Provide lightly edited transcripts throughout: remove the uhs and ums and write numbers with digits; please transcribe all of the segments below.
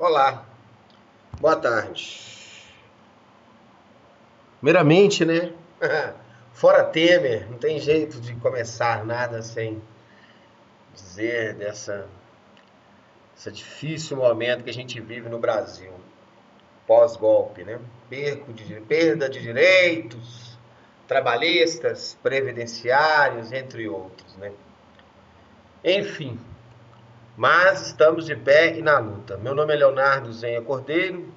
Olá, boa tarde. Primeiramente, né? Fora Temer, não tem jeito de começar nada sem dizer esse difícil momento que a gente vive no Brasil, pós-golpe, né? Perda de direitos trabalhistas, previdenciários, entre outros, né? Enfim, mas estamos de pé e na luta. Meu nome é Leonardo Zenha Cordeiro.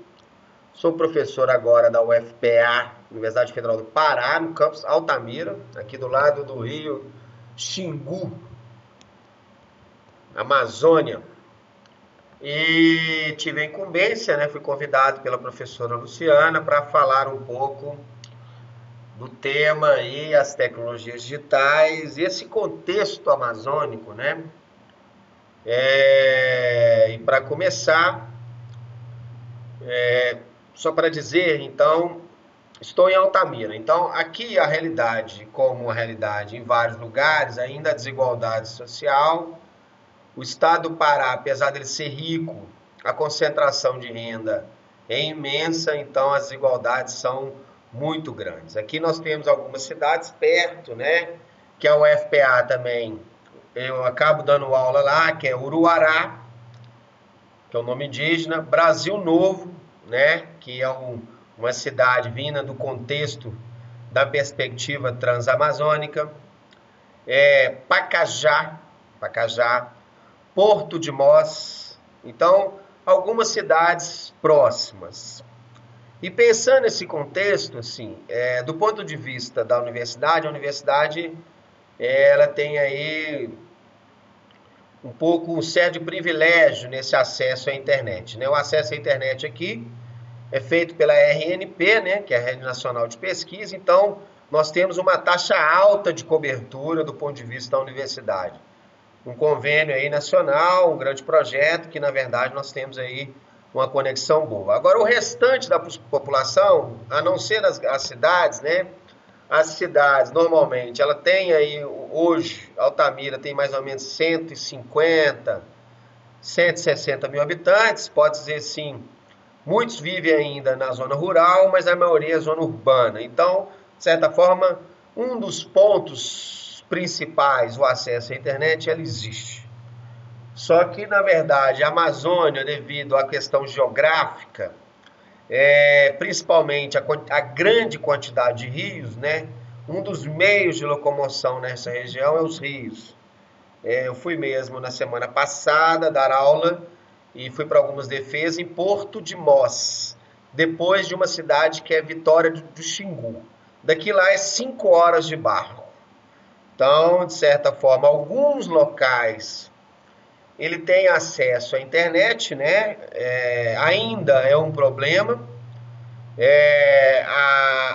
Sou professor agora da UFPA, Universidade Federal do Pará, no campus Altamira, aqui do lado do rio Xingu, Amazônia. E tive a incumbência, né? Fui convidado pela professora Luciana para falar um pouco do tema aí, as tecnologias digitais e esse contexto amazônico, né? E para começar, só para dizer, então, estou em Altamira. Então, aqui a realidade, como a realidade em vários lugares, ainda a desigualdade social. O estado do Pará, apesar dele ser rico, a concentração de renda é imensa, então as desigualdades são muito grandes. Aqui nós temos algumas cidades perto, né? Que é o UFPA também. Eu acabo dando aula lá, que é Uruará, que é o nome indígena, Brasil Novo, né, que é uma cidade vinda do contexto da perspectiva transamazônica, Pacajá, Porto de Mós, então algumas cidades próximas. E pensando nesse contexto, assim, do ponto de vista da universidade, a universidade ela tem aí um pouco um certo privilégio nesse acesso à internet, né? O acesso à internet aqui é feito pela RNP, né, que é a Rede Nacional de Pesquisa, então nós temos uma taxa alta de cobertura do ponto de vista da universidade. Um convênio aí nacional, um grande projeto, que na verdade nós temos aí uma conexão boa. Agora o restante da população, a não ser as cidades, né, as cidades, normalmente, ela tem aí, hoje, Altamira tem mais ou menos 150, 160 mil habitantes, pode dizer assim, muitos vivem ainda na zona rural, mas a maioria é zona urbana. Então, de certa forma, um dos pontos principais, o acesso à internet, ela existe. Só que, na verdade, a Amazônia, devido à questão geográfica, principalmente a grande quantidade de rios, né? Um dos meios de locomoção nessa região é os rios. Eu fui mesmo na semana passada dar aula e fui para algumas defesas em Porto de Mós, depois de uma cidade que é Vitória do Xingu. Daqui lá é 5 horas de barco. Então, de certa forma, alguns locais ele tem acesso à internet, né? Ainda é um problema.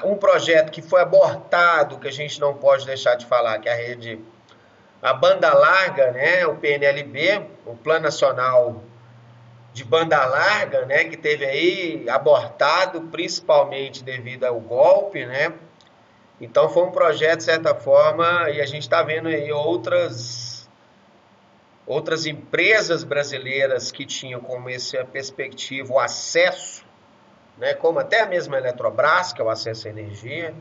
Um projeto que foi abortado, que a gente não pode deixar de falar, que é a banda larga, né, o PNLB, o Plano Nacional de Banda Larga, né, que teve aí abortado, principalmente devido ao golpe, né. Então foi um projeto, de certa forma, e a gente está vendo aí outras empresas brasileiras que tinham como essa perspectiva o acesso, né, como até a mesma Eletrobras, que é o acesso à energia,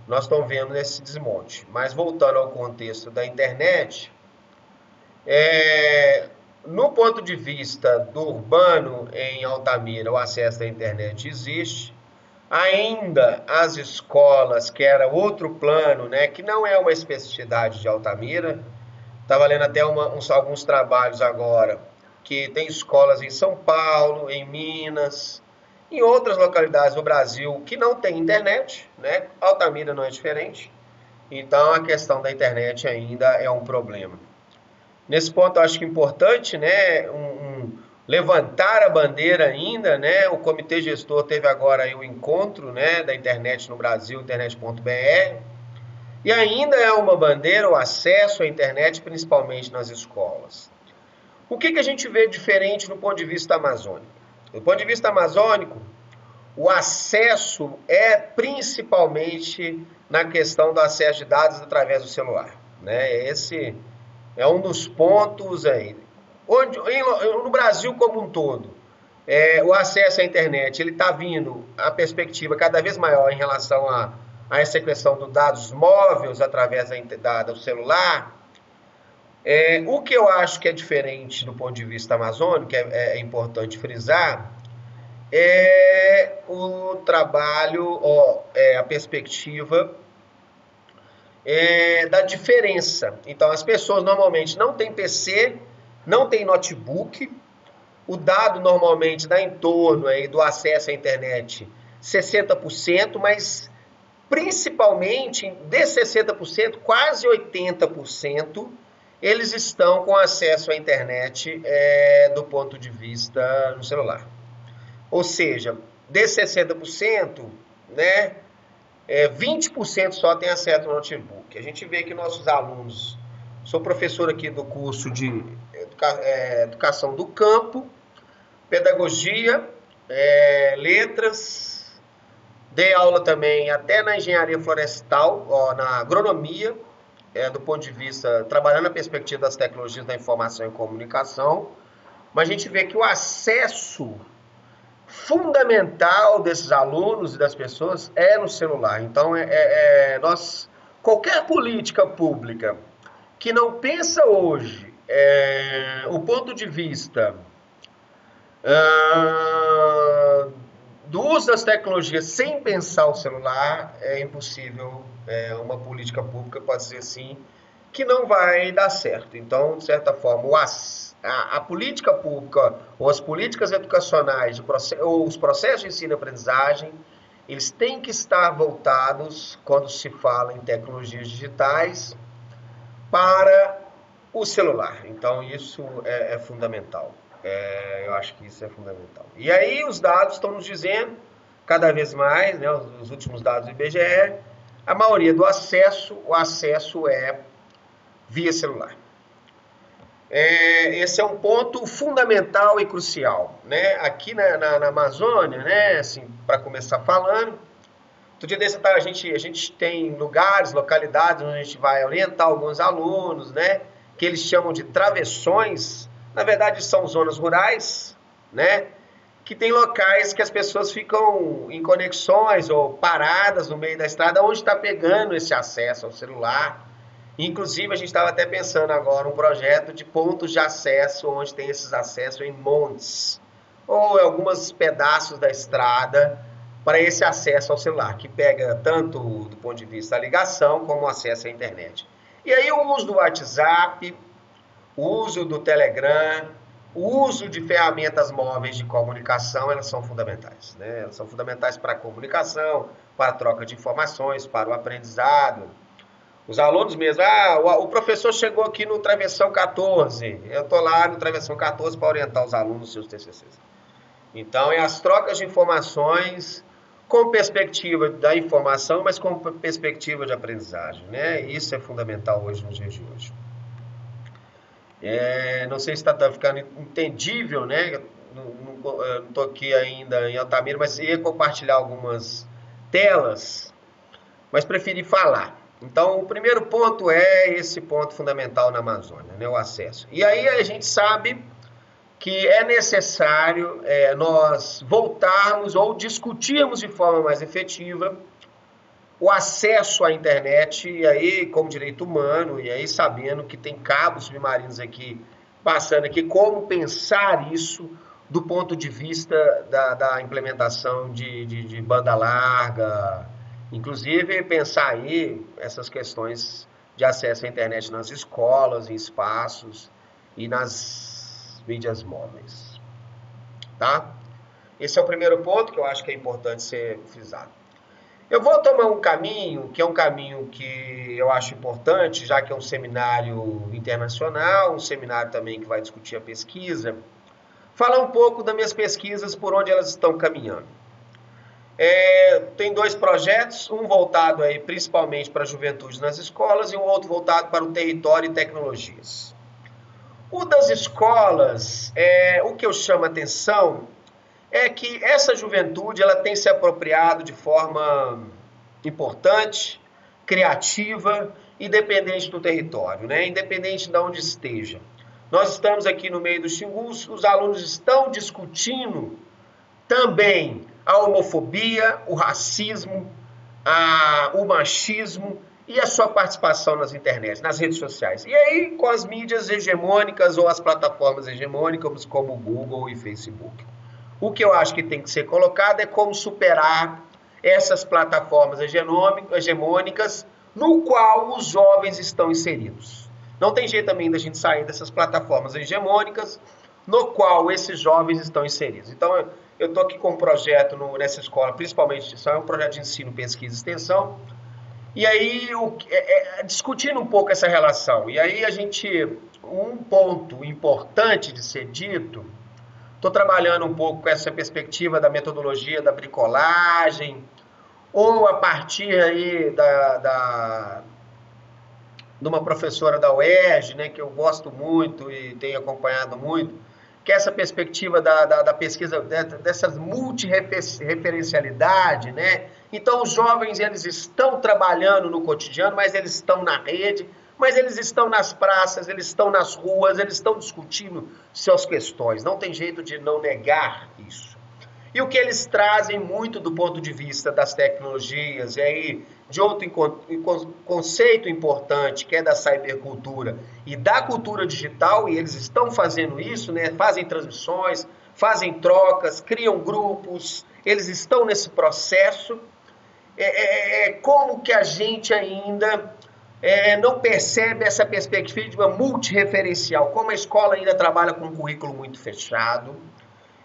nós estamos vendo esse desmonte. Mas voltando ao contexto da internet, no ponto de vista do urbano em Altamira, o acesso à internet existe. Ainda as escolas, que era outro plano, né, que não é uma especificidade de Altamira, estava lendo até alguns trabalhos agora, que tem escolas em São Paulo, em Minas, em outras localidades do Brasil que não tem internet, né? Altamira não é diferente. Então a questão da internet ainda é um problema. Nesse ponto eu acho que é importante, né, levantar a bandeira ainda, né? O comitê gestor teve agora aí o encontro, né, da internet no Brasil, internet.br, e ainda é uma bandeira o acesso à internet, principalmente nas escolas. O que a gente vê diferente no ponto de vista amazônico? Do ponto de vista amazônico, o acesso é principalmente na questão do acesso de dados através do celular, né? Esse é um dos pontos aí. No Brasil como um todo, O acesso à internet, ele está vindo a perspectiva cada vez maior em relação a essa questão dos dados móveis através do celular. O que eu acho que é diferente do ponto de vista amazônico, é importante frisar, é o trabalho, a perspectiva da diferença. Então, as pessoas normalmente não têm PC, não têm notebook, o dado normalmente dá em torno aí do acesso à internet 60%, mas principalmente desses 60%, quase 80%, eles estão com acesso à internet do ponto de vista no celular. Ou seja, desses 60%, né, 20% só tem acesso ao notebook. A gente vê que nossos alunos, sou professor aqui do curso de Educação do Campo, Pedagogia, Letras, dei aula também até na Engenharia Florestal, na Agronomia, do ponto de vista, trabalhando na perspectiva das tecnologias da informação e comunicação, mas a gente vê que o acesso fundamental desses alunos e das pessoas é no celular. Então, qualquer política pública que não pensa hoje o ponto de vista do uso das tecnologias sem pensar o celular, é impossível uma política pública, pode dizer assim, que não vai dar certo. Então, de certa forma, a política pública ou as políticas educacionais, ou os processos de ensino e aprendizagem, eles têm que estar voltados, quando se fala em tecnologias digitais, para o celular. Então, isso é fundamental. Eu acho que isso é fundamental. E aí os dados estão nos dizendo, cada vez mais, né, os últimos dados do IBGE, a maioria do acesso, o acesso é via celular. Esse é um ponto fundamental e crucial, né? Aqui na Amazônia, né, assim, para começar falando, outro dia desse a gente tem lugares, localidades onde a gente vai orientar alguns alunos, né, que eles chamam de travessões. Na verdade, são zonas rurais, né, que tem locais que as pessoas ficam em conexões ou paradas no meio da estrada, onde está pegando esse acesso ao celular. Inclusive, a gente estava até pensando agora um projeto de pontos de acesso, onde tem esses acessos em montes, ou em alguns pedaços da estrada, para esse acesso ao celular, que pega tanto do ponto de vista da ligação, como o acesso à internet. E aí o uso do WhatsApp, o uso do Telegram, o uso de ferramentas móveis de comunicação, elas são fundamentais, né? Elas são fundamentais para a comunicação, para a troca de informações, para o aprendizado. Os alunos mesmo, o professor chegou aqui no Travessão 14, eu estou lá no Travessão 14 para orientar os alunos nos seus TCCs. Então, as trocas de informações com perspectiva da informação, mas com perspectiva de aprendizagem, né? Isso é fundamental hoje, nos dias de hoje. Não sei se está ficando entendível, né? Não estou aqui ainda em Altamira, mas ia compartilhar algumas telas, mas preferi falar. Então, o primeiro ponto é esse ponto fundamental na Amazônia, né? O acesso. E aí a gente sabe que é necessário nós voltarmos ou discutirmos de forma mais efetiva o acesso à internet, e aí como direito humano, e aí sabendo que tem cabos submarinos aqui, passando aqui, como pensar isso do ponto de vista da implementação de banda larga, inclusive pensar aí essas questões de acesso à internet nas escolas, em espaços e nas mídias móveis, tá? Esse é o primeiro ponto que eu acho que é importante ser frisado. Eu vou tomar um caminho, que é um caminho que eu acho importante, já que é um seminário internacional, um seminário também que vai discutir a pesquisa, falar um pouco das minhas pesquisas, por onde elas estão caminhando. Tem dois projetos, um voltado aí principalmente para a juventude nas escolas e um outro voltado para o território e tecnologias. O das escolas, o que eu chamo a atenção é que essa juventude ela tem se apropriado de forma importante, criativa, independente do território, né? Independente de onde esteja. Nós estamos aqui no meio do Xingu, os alunos estão discutindo também a homofobia, o racismo, o machismo e a sua participação nas internet, nas redes sociais. E aí com as mídias hegemônicas ou as plataformas hegemônicas como Google e Facebook. O que eu acho que tem que ser colocado é como superar essas plataformas hegemônicas no qual os jovens estão inseridos. Não tem jeito também da gente sair dessas plataformas hegemônicas no qual esses jovens estão inseridos. Então, eu estou aqui com um projeto nessa escola, principalmente, isso é um projeto de ensino, pesquisa e extensão, e aí, discutindo um pouco essa relação. E aí, um ponto importante de ser dito, estou trabalhando um pouco com essa perspectiva da metodologia da bricolagem, ou a partir aí de uma professora da UERJ, né, que eu gosto muito e tenho acompanhado muito, que é essa perspectiva da pesquisa, dessas multireferencialidade, né? Então, os jovens, eles estão trabalhando no cotidiano, mas eles estão na rede, mas eles estão nas praças, eles estão nas ruas, eles estão discutindo suas questões. Não tem jeito de não negar isso. E o que eles trazem muito do ponto de vista das tecnologias, e aí de outro conceito importante, que é da cybercultura e da cultura digital, e eles estão fazendo isso, né? Fazem transmissões, fazem trocas, criam grupos, eles estão nesse processo. Como que a gente ainda não percebe essa perspectiva multirreferencial, como a escola ainda trabalha com um currículo muito fechado,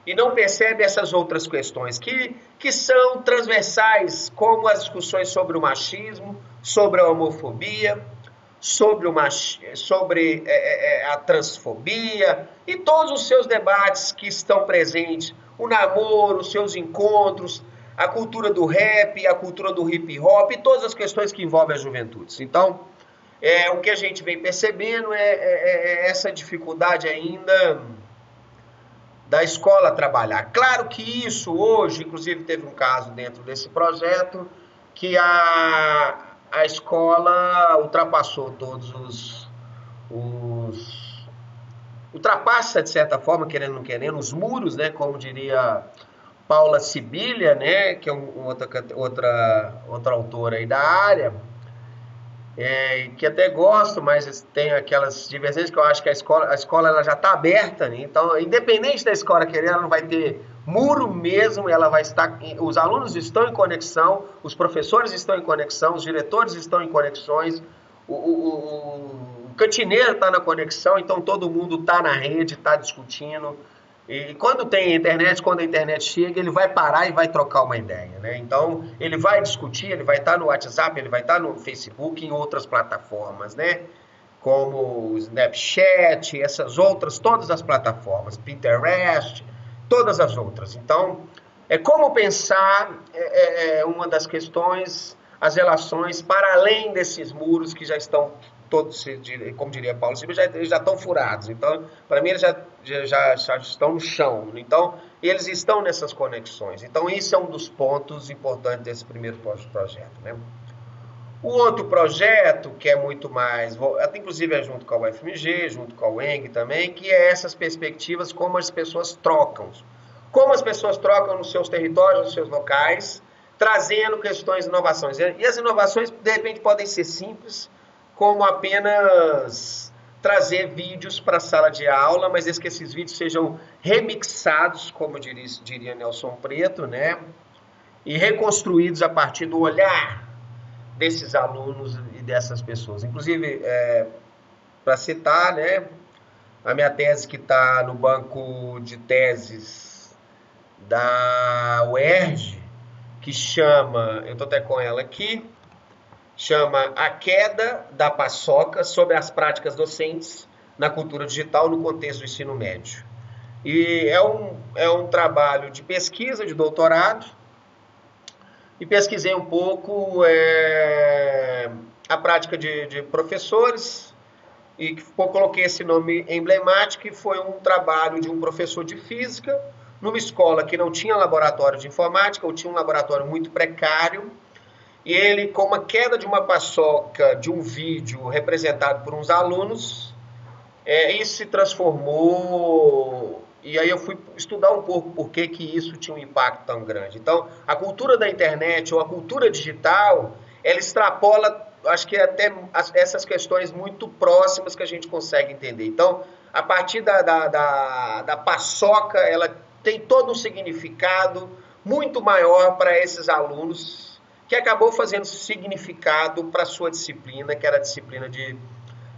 e não percebe essas outras questões que são transversais, como as discussões sobre o machismo, sobre a homofobia, sobre a transfobia e todos os seus debates que estão presentes, o namoro, os seus encontros, a cultura do rap, a cultura do hip hop e todas as questões que envolvem as juventudes. Então, o que a gente vem percebendo é essa dificuldade ainda da escola trabalhar. Claro que isso hoje, inclusive teve um caso dentro desse projeto, que a escola ultrapassou todos ultrapassa, de certa forma, querendo ou não querendo, os muros, né, como diria Paula Sibilia, né, que é outra autora aí da área, que até gosto, mas tem aquelas divergências que eu acho que a escola ela já está aberta, né? Então, independente da escola querer, ela não vai ter muro mesmo, ela vai estar, os alunos estão em conexão, os professores estão em conexão, os diretores estão em conexões, o cantineiro está na conexão, então todo mundo está na rede, está discutindo. E quando tem internet, quando a internet chega, ele vai parar e vai trocar uma ideia, né? Então, ele vai discutir, ele vai estar no WhatsApp, ele vai estar no Facebook, em outras plataformas, né? Como o Snapchat, essas outras, todas as plataformas, Pinterest, todas as outras. Então, como pensar uma das questões, as relações para além desses muros que já estão todos, como diria Paulo Silva, eles já estão furados. Então, para mim, eles já estão no chão. Então, eles estão nessas conexões. Então, isso é um dos pontos importantes desse primeiro projeto, né? O outro projeto, que é muito mais, até inclusive é junto com a UFMG, junto com a UENG também, que é essas perspectivas, como as pessoas trocam. Como as pessoas trocam nos seus territórios, nos seus locais, trazendo questões de inovações. E as inovações, de repente, podem ser simples, como apenas trazer vídeos para a sala de aula, mas que esses vídeos sejam remixados, como diria Nelson Preto, né? E reconstruídos a partir do olhar desses alunos e dessas pessoas. Inclusive, para citar, né, a minha tese que está no banco de teses da UERJ, que chama, eu estou até com ela aqui, chama A Queda da Paçoca sobre as práticas docentes na cultura digital no contexto do ensino médio. E é um trabalho de pesquisa, de doutorado, e pesquisei um pouco a prática de professores, e coloquei esse nome emblemático, que foi um trabalho de um professor de física, numa escola que não tinha laboratório de informática, ou tinha um laboratório muito precário, e ele, com uma queda de uma paçoca de um vídeo representado por uns alunos, isso se transformou, e aí eu fui estudar um pouco por que que isso tinha um impacto tão grande. Então, a cultura da internet ou a cultura digital, ela extrapola, acho que até essas questões muito próximas que a gente consegue entender. Então, a partir da paçoca, ela tem todo um significado muito maior para esses alunos, que acabou fazendo significado para a sua disciplina, que era a disciplina de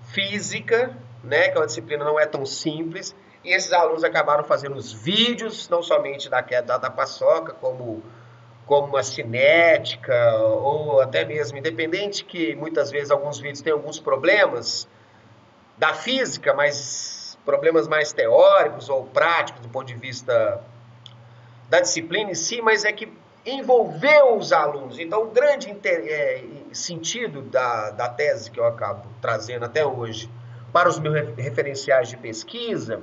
física, né, que é uma disciplina não é tão simples, e esses alunos acabaram fazendo os vídeos, não somente da paçoca, como a cinética, ou até mesmo, independente que muitas vezes alguns vídeos têm alguns problemas da física, mas problemas mais teóricos ou práticos do ponto de vista da disciplina em si, mas é que envolveu os alunos. Então, o grande sentido da tese que eu acabo trazendo até hoje para os meus referenciais de pesquisa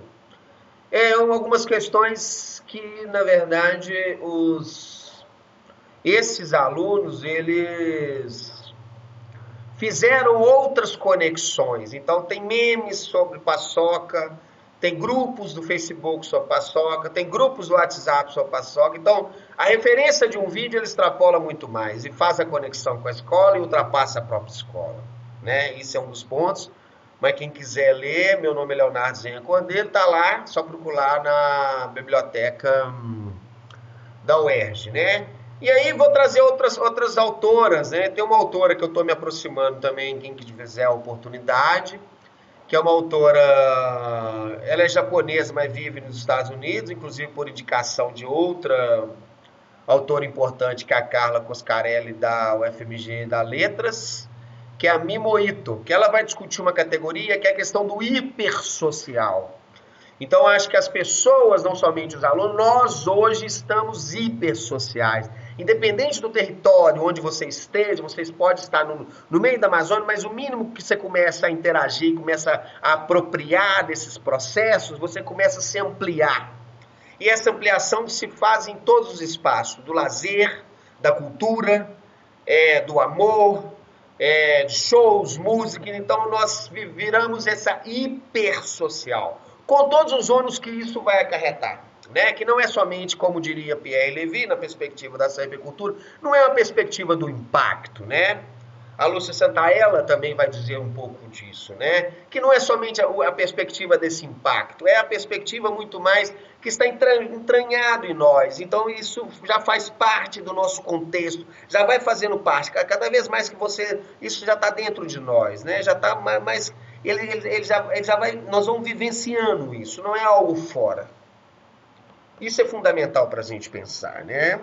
algumas questões que, na verdade, esses alunos, eles fizeram outras conexões. Então, tem memes sobre paçoca, tem grupos do Facebook sobre paçoca, tem grupos do WhatsApp sobre paçoca. Então, a referência de um vídeo ele extrapola muito mais e faz a conexão com a escola e ultrapassa a própria escola, né? Isso é um dos pontos. Mas quem quiser ler, meu nome é Leonardo Zenha Cordeiro, tá lá, só procurar na biblioteca da UERJ, né? E aí vou trazer outras autoras, né? Tem uma autora que eu estou me aproximando também, quem quiser a oportunidade, que é uma autora, ela é japonesa, mas vive nos Estados Unidos, inclusive por indicação de outra autora importante, que é a Carla Coscarelli, da UFMG da Letras, que é a Mimoito, que ela vai discutir uma categoria que é a questão do hipersocial. Então, acho que as pessoas, não somente os alunos, nós hoje estamos hipersociais. Independente do território onde você esteja, vocês podem estar no meio da Amazônia, mas o mínimo que você começa a interagir, começa a apropriar desses processos, você começa a se ampliar. E essa ampliação se faz em todos os espaços, do lazer, da cultura, do amor, de shows, música. Então, nós viramos essa hipersocial, com todos os ônus que isso vai acarretar, né? Que não é somente, como diria Pierre Levy, na perspectiva da cybercultura, não é uma perspectiva do impacto, né? A Lúcia Santaella também vai dizer um pouco disso, né? Que não é somente a perspectiva desse impacto, é a perspectiva muito mais que está entranhado em nós. Então isso já faz parte do nosso contexto, já vai fazendo parte. Cada vez mais que isso já está dentro de nós, né? Já está mais, ele já vai, nós vamos vivenciando isso, não é algo fora. Isso é fundamental para a gente pensar, né?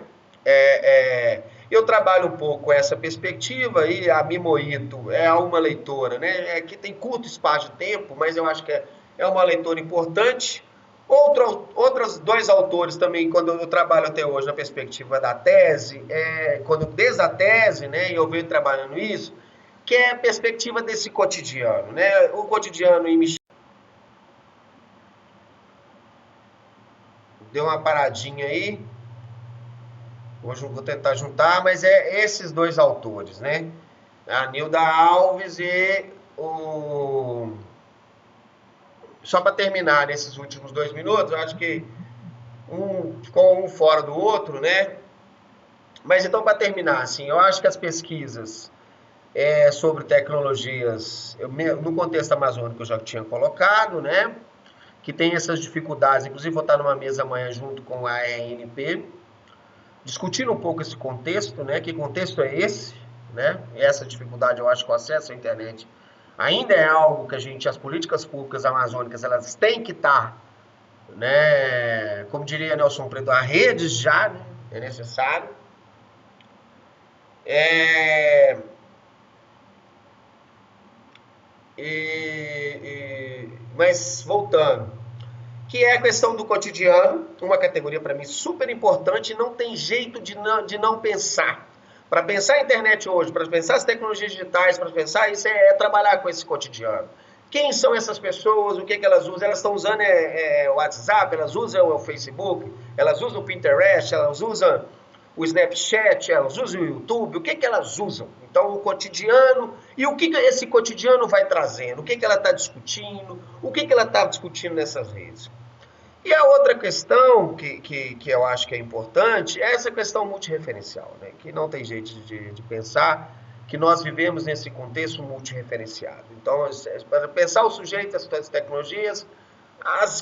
Eu trabalho um pouco essa perspectiva e a Mimoito é uma leitora, né? Que tem curto espaço de tempo, mas eu acho que é uma leitora importante. Outros dois autores também, quando eu trabalho até hoje na perspectiva da tese, desde a tese, né? E eu venho trabalhando isso, que é a perspectiva desse cotidiano, né? O cotidiano em Michel. Deu uma paradinha aí. Hoje eu vou tentar juntar, mas esses dois autores, né? A Nilda Alves e o... Só para terminar nesses últimos 2 minutos, eu acho que ficou um fora do outro, né? Mas então, para terminar, assim, eu acho que as pesquisas sobre tecnologias, no contexto amazônico eu já tinha colocado, né? Que tem essas dificuldades, inclusive vou estar numa mesa amanhã junto com a ANP, discutindo um pouco esse contexto, né? Que contexto é esse, né? Essa dificuldade, eu acho que o acesso à internet ainda é algo que as políticas públicas amazônicas, elas têm que estar, né? Como diria Nelson Preto, a rede já, né? É necessário. Mas voltando, que é a questão do cotidiano, uma categoria para mim super importante, não tem jeito de não pensar. Para pensar a internet hoje, para pensar as tecnologias digitais, para pensar isso é trabalhar com esse cotidiano. Quem são essas pessoas, o que elas usam? Elas estão usando o WhatsApp, elas usam o Facebook, elas usam o Pinterest, elas usam o Snapchat, elas usam o YouTube, o que que elas usam? Então, o cotidiano, e o que que esse cotidiano vai trazendo? O que que ela está discutindo? O que que ela está discutindo nessas redes? E a outra questão que eu acho que é importante é essa questão multirreferencial, né? Que não tem jeito de pensar que nós vivemos nesse contexto multirreferenciado. Então, para pensar o sujeito, as tecnologias,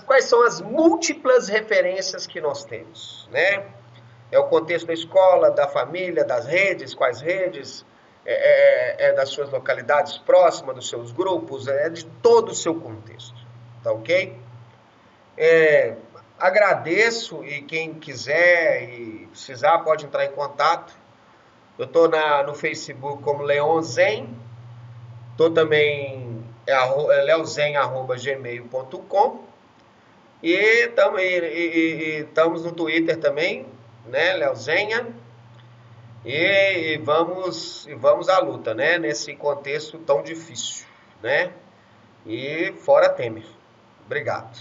quais são as múltiplas referências que nós temos, né? É o contexto da escola, da família, das redes, quais redes, das suas localidades próximas, dos seus grupos, de todo o seu contexto, tá ok? Agradeço e quem quiser e precisar pode entrar em contato. Eu estou no Facebook como Leon Zen, estou também leozen@gmail.com e estamos no Twitter também, né, Leozenha, e vamos à luta, né, nesse contexto tão difícil, né, e fora Temer. Obrigado.